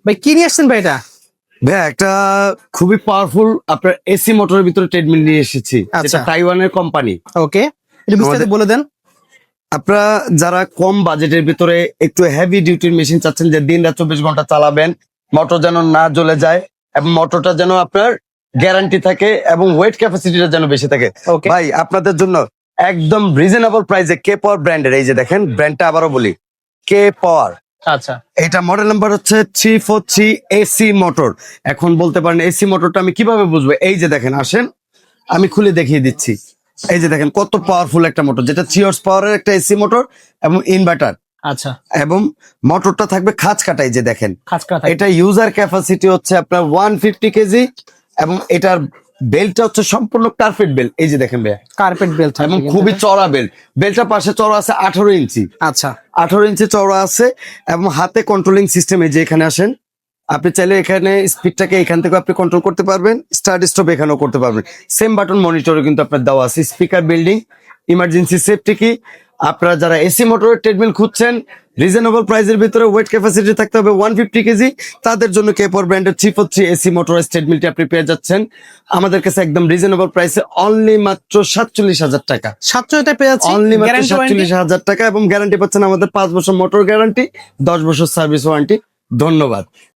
ভাই কি নিয়ে আসছেন ভাই এটা? ভাই একটা খুবই পাওয়ারফুল আপনার এসি মোটরের ভিতরে ট্রেডমিল নিয়ে এসেছি, আচ্ছা। যেটা তাইওয়ানের কোম্পানি। ওকে, এটা বিস্তারিত আমাদের- বলে দেন। আপনারা যারা কম বাজেটের ভিতরে একটু হেভি ডিউটির মেশিন চাচ্ছেন, যে দিন রাত 24 ঘন্টা চালাবেন, মোটর যেন না জ্বলে যায় এবং মোটরটা যেন আপনার গ্যারান্টি থাকে এবং ওয়েট ক্যাপাসিটিটা যেন বেশি থাকে, ওকে, ভাই আপনাদের জন্য একদম রিজনেবল প্রাইসে কে পাওয়ার ব্র্যান্ডের, এই যে দেখেন ব্র্যান্ডটা আবারও বলি, কে পাওয়ার। আচ্ছা এটা মডেল নাম্বার হচ্ছে 343 এসি মোটর। এখন বলতে পারেন এসি মোটরটা আমি কিভাবে বুঝবো? এই যে দেখেন, আসেন আমি খুলে দেখিয়ে দিচ্ছি। এই যে দেখেন কত পাওয়ারফুল একটা মোটর, যেটা 3 হর্স পাওয়ারের একটা এসি মোটর এবং ইনভার্টার, আচ্ছা, এবং মোটরটা থাকবে খাঁজ কাটাই। যে দেখেন খাঁচকা থাকে। এটা ইউজার ক্যাপাসিটি হচ্ছে আপনার 150 কেজি এবং এটার বেলটা হচ্ছে সম্পূর্ণ কার্পেট বেল। এই যে দেখেন ভাইয়া, কার্পেট বেল থাকে এবং কিন্তু খুবই এটা। চড়া বেল। বেলটা পাশে চড়া আছে 18 ইঞ্চি, আচ্ছা 18 ইঞ্চি চওড়া আছে এবং হাতে কন্ট্রোলিং সিস্টেম। এই যে এখানে আসেন, আপনি চাইলে এখানে স্পিডটাকে এখান থেকে আপনি কন্ট্রোল করতে পারবেন, স্টার্ট স্টপ এখানেও করতে পারবেন। সেম বাটন মনিটরে কিন্তু আপনার দেওয়া আছে। স্পিকার বিল্ডিং, ইমার্জেন্সি সেফটি কি। আপনারা যারা এসি মোটরের ট্রেডমিল খুঁজছেন, রিজনেবল প্রাইসের ভিতরে ওয়েট ক্যাপাসিটি থাকতে হবে 150 কেজি, তাদের জন্য কেপর ব্র্যান্ডের 343 এসি মোটরের ট্রেডমিলটি আপনি পেয়ে যাচ্ছেন আমাদের কাছে একদম রিজনেবল প্রাইসে, অনলি মাত্র 47,000 টাকা। 700 পেয়ে যাচ্ছি, অনলি মাত্র গ্যারান্টি ওয়ারেন্টি। 47,000 টাকা এবং গ্যারান্টি পাচ্ছেন আমাদের 5 বছর মোটর গ্যারান্টি, 10 বছর সার্ভিস ওয়ারেন্টি। ধন্যবাদ।